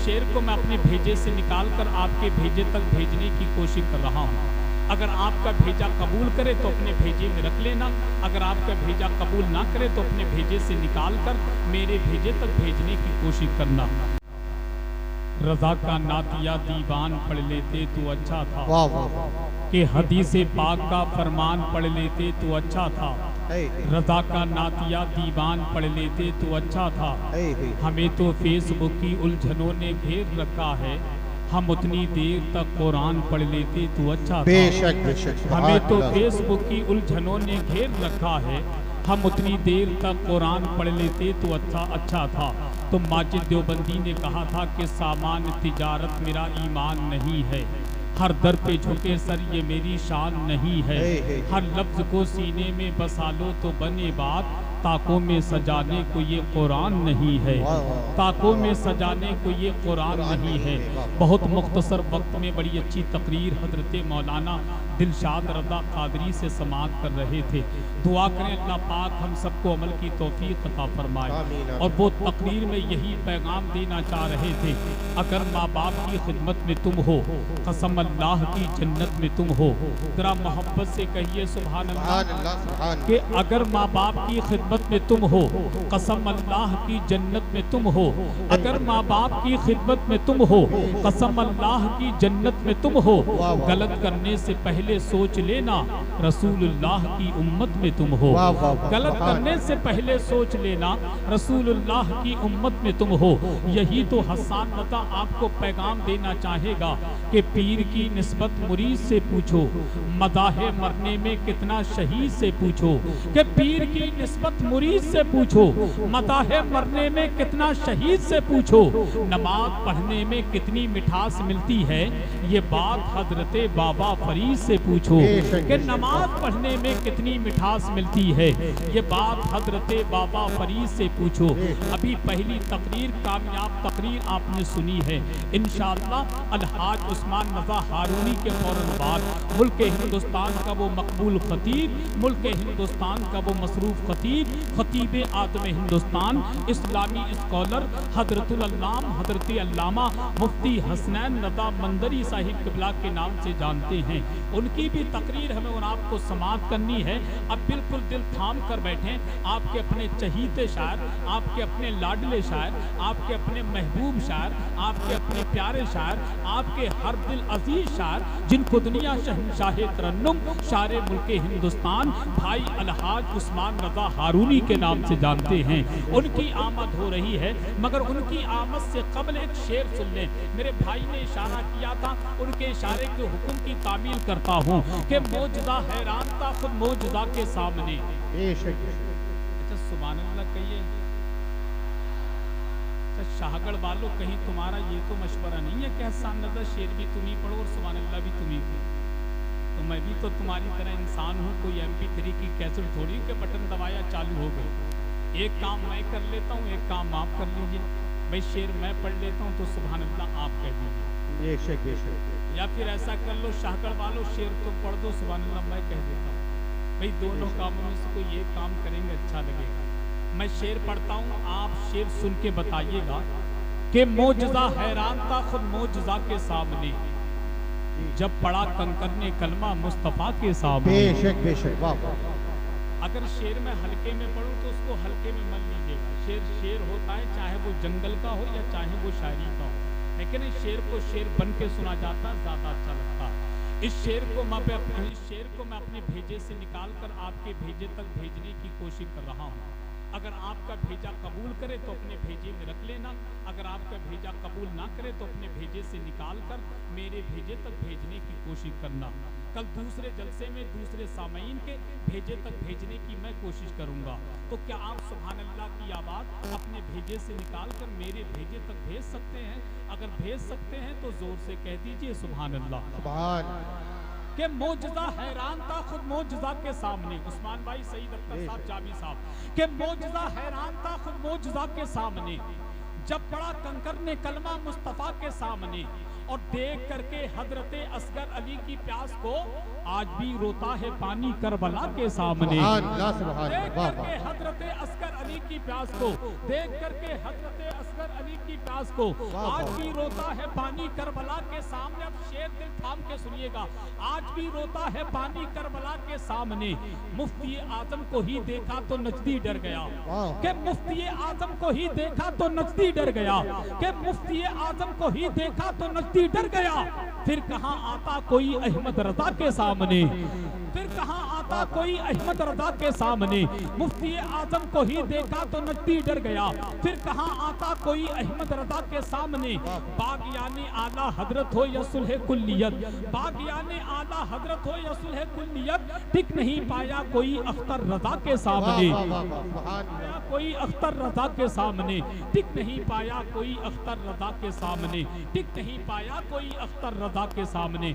शेर को मैं अपने भेजे से निकालकर आपके भेजे तक भेजने की कोशिश कर रहा हूँ। अगर आपका भेजा कबूल करे तो अपने भेजे में रख लेना, अगर आपका भेजा कबूल ना करे तो अपने भेजे से निकालकर मेरे भेजे तक भेजने की कोशिश करना। रज़ा का नातिया दीवान पढ़ लेते तो अच्छा था, वाह वाह, कि हदीसे पाक का फरमान पढ़ लेते तो अच्छा था। रज़ा का नातिया दीवान पढ़ लेते तो अच्छा था। हमें तो फेसबुक की उलझनों ने घेर रखा है, हम उतनी देर तक कुरान पढ़ लेते तो अच्छा था। बेशक बेशक, हमें तो फेसबुक की उलझनों ने घेर रखा है, हम उतनी देर तक कुरान पढ़ लेते तो अच्छा था। तो माजिद देवबंदी ने कहा था कि सामान तिजारत मेरा ईमान नहीं है, हर दर पे झुके सर ये मेरी शान नहीं है। हर लफ्ज को सीने में बसा लो तो बने बात, ताकों में सजाने को ये कुरान नहीं है, ताकों में सजाने को ये कुरान नहीं है। बहुत मुख्तसर वक्त में बड़ी अच्छी तकरीर हजरत मौलाना दिलशाद रज़ा कादरी से समाअत कर रहे थे। दुआ करें अल्लाह पाक हम सबको अमल की तौफीक अता फरमाए। और वो तकरीर में यही पैगाम देना चाह रहे थे, अगर माँ बाप की खिदमत में तुम हो, कसम अल्लाह की जन्नत में तुम हो। जरा मोहब्बत से कहिए सुभान अल्लाह, कि अगर माँ बाप की खिदमत में तुम हो, कसम अल्लाह की जन्नत में तुम हो। अगर माँ बाप की खिदमत में तुम हो, कसम अल्लाह की जन्नत में तुम हो। गलत करने से पहले सोच लेना रसूलुल्लाह की उम्मत में तुम हो। गलत करने से पहले सोच लेना रसूलुल्लाह की उम्मत में तुम हो। यही तो हसन रज़ा आपको पैगाम देना चाहेगा कि पीर की निस्बत मुरीद से पूछो, मदाहे मरने में कितना शहीद से पूछो। कि पीर की निस्बत मुरीद से पूछो, मदाहे मरने में कितना शहीद से पूछो। नमाज पढ़ने में कितनी मिठास मिलती है, ये बात हजरते बाबा फरीद से पूछो। कि नमाज पढ़ने में कितनी मिठास मिलती है, ये बात हजरते बाबा फरीद से पूछो। अभी पहली तकरीर कामयाब तकरीर आपने सुनी है। इंशाअल्लाह अलहाज उस्मान रज़ा हारूनी के फौरन बाद मुल्क हिंदुस्तान का वो मकबूल खतीब, मुल्क हिंदुस्तान का वो मसरूफ खतीब, खतीब आदम हिंदुस्तान, इस्लामी स्कॉलर हजरतुल अल्लाम हजरत अल्लामा मुफ्ती हसनैन रज़ा मंदरी साहिब क़िबला के नाम से जानते हैं। उनकी भी तकरीर हमें और आपको समाअत करनी है। अब बिल्कुल दिल थाम कर बैठें, आपके अपने चहीते शायर, आपके अपने लाडले शायर, आपके अपने महबूब शायर, आपके अपने प्यारे शायर, आपके हर दिल अजीज शायर, जिनको दुनिया शहंशाह तरन्नुम शारे मुल्क हिंदुस्तान भाई अलहाज उस्मान रज़ा हारूनी के नाम से जानते हैं। उनकी आमद हो रही है, मगर उनकी आमद से कबल एक शेर सुन लें। मेरे भाई ने इशारा किया था, उनके इशारे के हुक्म की तामील करता हूँ कि मौजज़ा हैरान था खुद मौजज़ा के सामने। अच्छा सुभान अल्लाह कहिए। अच्छा शाहगढ़ वालों, कहीं तुम्हारा ये तो मशवरा नहीं है कि हसन रज़ा शेर भी तुम ही पढ़ो और सुभान अल्लाह भी तुम ही पढ़ो? तो मैं भी तो तुम्हारी तरह इंसान हूँ, कोई MP3 की कैसेट थोड़ी के बटन दबाया चालू हो गई। एक काम मैं कर लेता हूँ, एक काम आप कर लीजिए। भाई शेर मैं पढ़ लेता हूँ तो सुभान अल्लाह आप कह दीजिए, या फिर ऐसा कर लो शाहगढ़ वालों शेर तो पढ़ दो, सुभान अल्लाह मैं कह देता हूँ। भाई दोनों कामों में से कोई एक काम करेंगे अच्छा लगेगा। मैं शेर पढ़ता हूँ, आप शेर सुन के बताइएगा कि मौजज़ा हैरान था खुद मौजज़ा के सामने, जब पढ़ा कंकर ने कलमा मुस्तफ़ा के सामने। बेशक बेशक, वाह। अगर शेर में हल्के में पढ़ूं तो उसको हल्के में मत लीजिएगा। शेर शेर होता है, चाहे वो जंगल का हो या चाहे वो शायरी का हो, लेकिन इस शेर को शेर बन के सुना जाता है, ज़्यादा अच्छा लगता है। इस शेर को मैं अपने भेजे से निकाल कर आपके भेजे तक भेजने की कोशिश कर रहा हूँ। अगर आपका भेजा कबूल करे तो अपने भेजे में रख लेना, अगर आपका भेजा कबूल ना करे तो अपने भेजे से निकाल कर मेरे भेजे तक भेजने की कोशिश करना। कल दूसरे जलसे में दूसरे सामईन के भेजे तक भेजने की मैं कोशिश करूंगा। तो क्या आप सुभान अल्लाह की आवाज़ अपने भेजे से निकाल कर मेरे भेजे तक भेज सकते हैं? अगर भेज सकते हैं तो जोर से कह दीजिए सुभान अल्लाह। सुभान। कि मौजज़ा हैरान था खुद मौजज़ा के सामने। उस्मान भाई सईद अख्तर साहब जामी साहब, कि मौजज़ा हैरान था खुद मौजज़ा के सामने, जब पड़ा कंकर ने कलमा मुस्तफा के सामने और देख करके हजरत असगर अली की प्यास को आज भी रोता है पानी करबला के सामने। सुभान अल्लाह, सुभान देख अल्लाह, वाह, करके हजरत असगर अली की प्यास को, देख करके हजरत असगर अली की प्यास को आज भी रोता है पानी करबला के सामने। अब शेर दिल थाम के सुनिएगा, आज भी रोता है पानी करबला के सामने। मुफ्ती आजम को ही देखा तो नजदी डर गया, कि मुफ्ती आजम को ही देखा तो नजदी डर गया, कि मुफ्ती आजम को ही देखा तो नजदी डर गया। फिर कहां आता कोई अहमद रजा के सामने, फिर कहां आता कोई अहमद रजा के सामने। मुफ्ती आजम को ही देखा तो नजदी डर गया, फिर कहां आता कोई अहमद रजा के सामने। बागियाने आला हजरत हो या सुलह कुल्लियत, बागियाने आला हजरत हो या सुलह कुल्लियत, टिक नहीं पाया कोई अख्तर रजा के सामने, कोई अख्तर रजा के सामने, टिक नहीं पाया कोई अख्तर रजा के सामने, टिक नहीं पाया कोई अख्तर रजा के सामने।